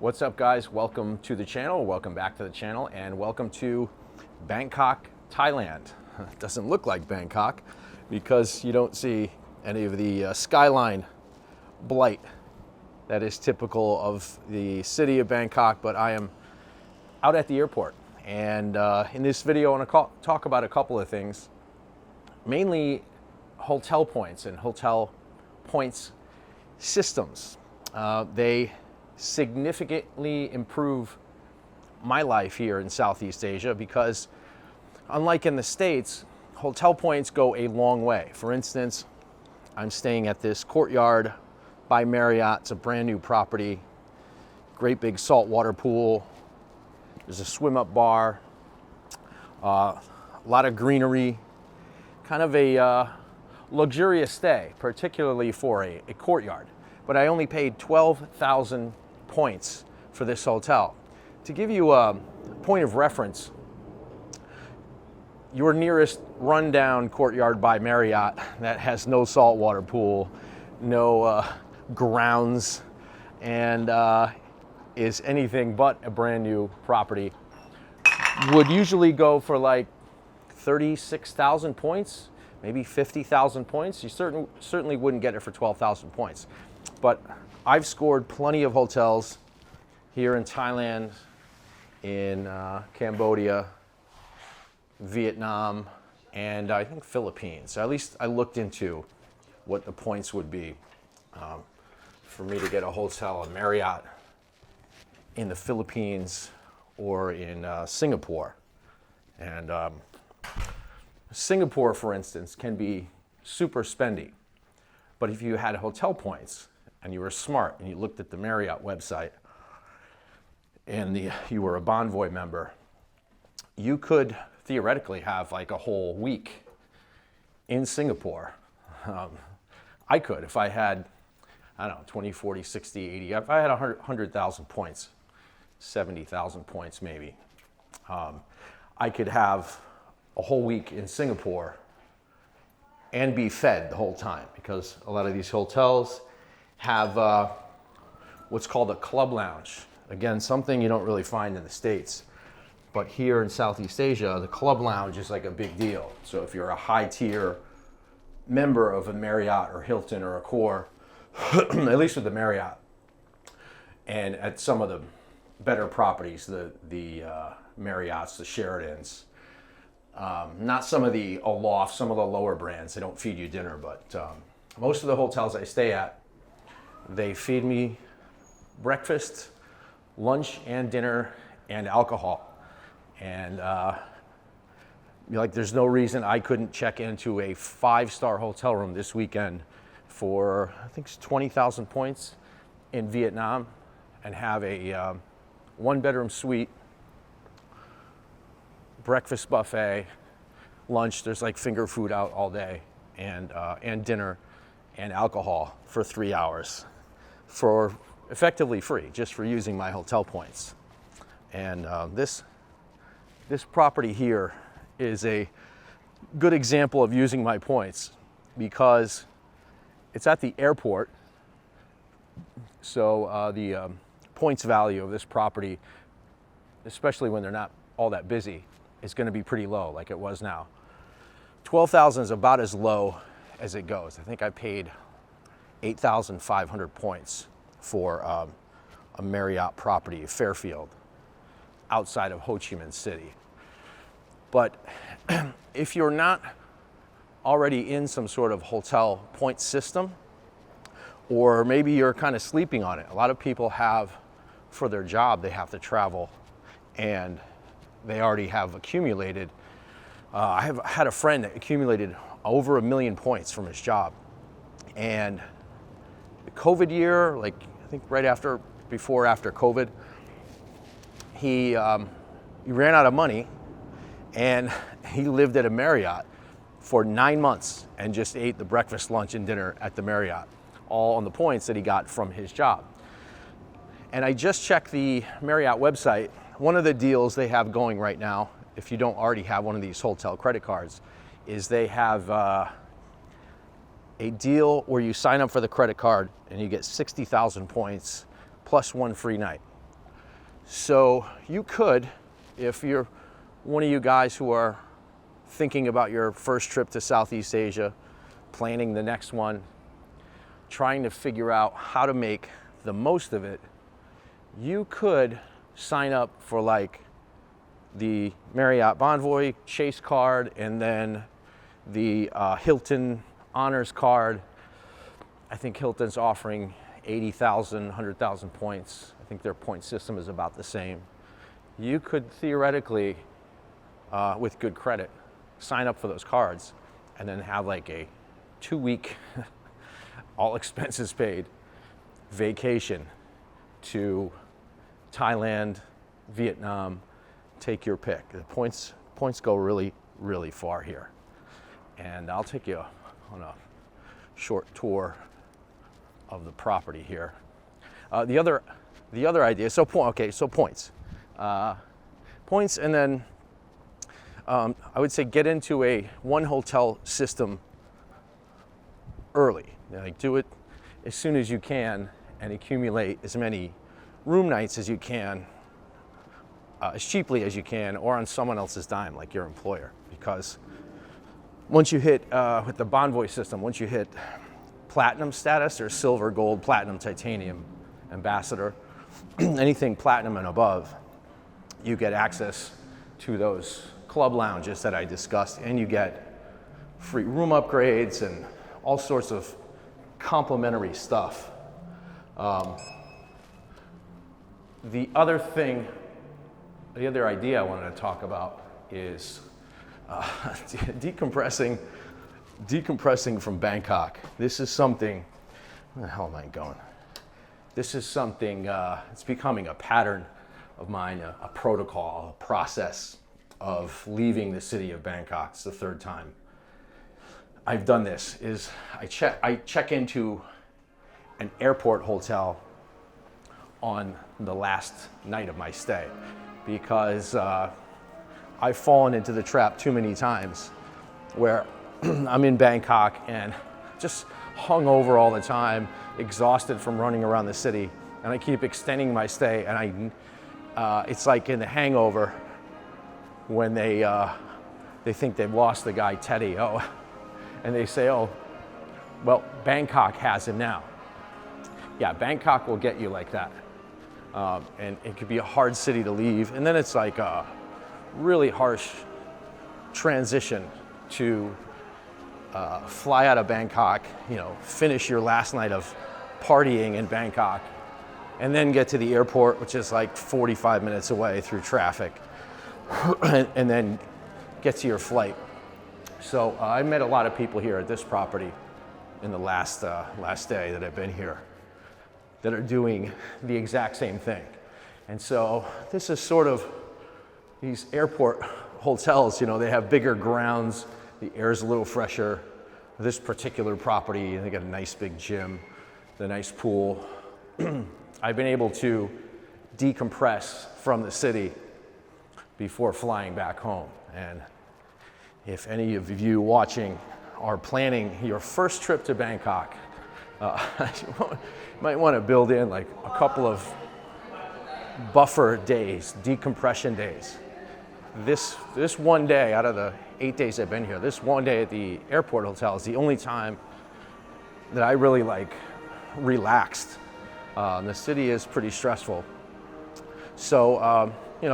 What's up, guys? Welcome to the channel, welcome back to the channel, and welcome to Bangkok, Thailand. It doesn't look like Bangkok because you don't see any of the skyline blight that is typical of the city of Bangkok, but I am out at the airport. And in this video, I want to talk about a couple of things, mainly hotel points and hotel points systems. They significantly improve my life here in Southeast Asia because, unlike in the States, hotel points go a long way. For instance, I'm staying at this Courtyard by Marriott. It's a brand new property, great big saltwater pool. There's a swim up bar, a lot of greenery, kind of a luxurious stay, particularly for a Courtyard. But I only paid 12,000 points for this hotel. To give you a point of reference, your nearest rundown Courtyard by Marriott that has no saltwater pool, no grounds, and is anything but a brand new property would usually go for like 36,000 points, maybe 50,000 points. You certainly wouldn't get it for 12,000 points. But I've scored plenty of hotels here in Thailand, in Cambodia, Vietnam, and I think Philippines. So at least I looked into what the points would be for me to get a hotel, a Marriott, in the Philippines or in Singapore. And Singapore, for instance, can be super spendy. But if you had hotel points and you were smart and you looked at the Marriott website and you were a Bonvoy member, you could theoretically have like a whole week in Singapore. I could, if I had, I don't know, 20, 40, 60, 80, if I had 100,000 points, 70,000 points maybe, I could have a whole week in Singapore and be fed the whole time, because a lot of these hotels have what's called a club lounge. Again, something you don't really find in the States, but here in Southeast Asia, the club lounge is like a big deal. So if you're a high tier member of a Marriott or Hilton or Accor, at least with the Marriott, and at some of the better properties, the Marriotts, the Sheratons, not some of the Aloft, some of the lower brands, they don't feed you dinner, but most of the hotels I stay at, they feed me breakfast, lunch and dinner and alcohol. And there's no reason I couldn't check into a 5-star hotel room this weekend for, I think it's 20,000 points in Vietnam and have a 1-bedroom suite, breakfast buffet, lunch, there's like finger food out all day, and dinner and alcohol for 3 hours for effectively free, just for using my hotel points. And this property here is a good example of using my points because it's at the airport. So the points value of this property, especially when they're not all that busy, is going to be pretty low, like it was now. 12,000 is about as low as it goes. I think I paid 8,500 points for a Marriott property, Fairfield, outside of Ho Chi Minh City. But if you're not already in some sort of hotel point system, or maybe you're kind of sleeping on it, a lot of people have, for their job, they have to travel, and they already have accumulated. I have had a friend that accumulated over 1 million points from his job. And the COVID year, like I think right after COVID, he ran out of money, and he lived at a Marriott for 9 months and just ate the breakfast, lunch, and dinner at the Marriott, all on the points that he got from his job. And I just checked the Marriott website. One of the deals they have going right now, if you don't already have one of these hotel credit cards, is they have a deal where you sign up for the credit card and you get 60,000 points plus 1 free night. So you could, if you're one of you guys who are thinking about your first trip to Southeast Asia, planning the next one, trying to figure out how to make the most of it, you could sign up for like the Marriott Bonvoy Chase card and then the Hilton Honors card. I think Hilton's offering 80,000, 100,000 points. I think their point system is about the same. You could theoretically, with good credit, sign up for those cards and then have like a 2-week, all expenses paid vacation to Thailand, Vietnam, take your pick. The points go really, really far here. And I'll take you on a short tour of the property here. The other idea, so points. Points, and then I would say get into a one hotel system early. Like do it as soon as you can and accumulate as many room nights as you can, as cheaply as you can, or on someone else's dime, like your employer. Because once you hit, with the Bonvoy system, once you hit platinum status or silver, gold, platinum, titanium, ambassador, anything platinum and above, you get access to those club lounges that I discussed, and you get free room upgrades and all sorts of complimentary stuff. The other idea I wanted to talk about is decompressing from Bangkok. This is something, where the hell am I going? This is something, it's becoming a pattern of mine, a protocol, a process of leaving the city of Bangkok. It's the third time I've done this, is I check into an airport hotel on the last night of my stay, because I've fallen into the trap too many times where I'm in Bangkok and just hung over all the time, exhausted from running around the city, and I keep extending my stay, and it's like in The Hangover when they think they've lost the guy Teddy, and they say, oh, well, Bangkok has him now. Yeah, Bangkok will get you like that. And it could be a hard city to leave. And then it's like a really harsh transition to fly out of Bangkok, finish your last night of partying in Bangkok, and then get to the airport, which is like 45 minutes away through traffic, and then get to your flight. So I met a lot of people here at this property in the last day that I've been here that are doing the exact same thing. And so this is sort of, these airport hotels, they have bigger grounds, the air's a little fresher. This particular property, they got a nice big gym, the nice pool. I've been able to decompress from the city before flying back home. And if any of you watching are planning your first trip to Bangkok, you might want to build in like a couple of buffer days, decompression days. This one day out of the 8 days I've been here, this one day at the airport hotel is the only time that I really relaxed. The city is pretty stressful. So,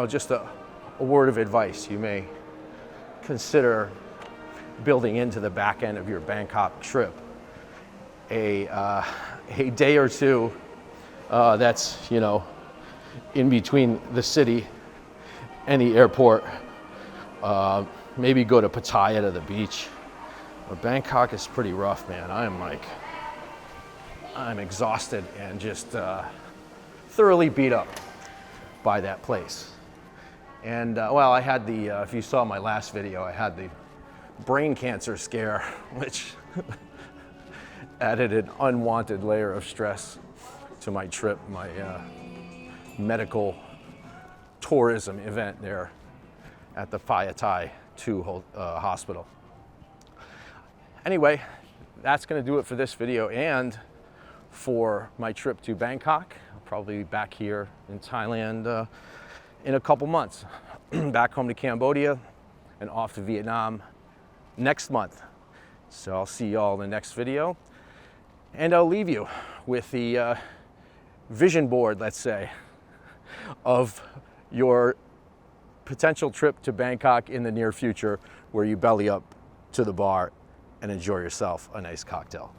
just a word of advice. You may consider building into the back end of your Bangkok trip a day or two that's, in between the city and the airport. Maybe go to Pattaya to the beach. But Bangkok is pretty rough, man. I'm exhausted and just thoroughly beat up by that place. And I had if you saw my last video, I had the brain cancer scare, which added an unwanted layer of stress to my trip, my medical tourism event there at the Phaya Thai 2 hospital. Anyway, that's going to do it for this video and for my trip to Bangkok. probably back here in Thailand in a couple months. Back home to Cambodia and off to Vietnam next month. So I'll see y'all in the next video. And I'll leave you with the vision board, let's say, of your potential trip to Bangkok in the near future, where you belly up to the bar and enjoy yourself a nice cocktail.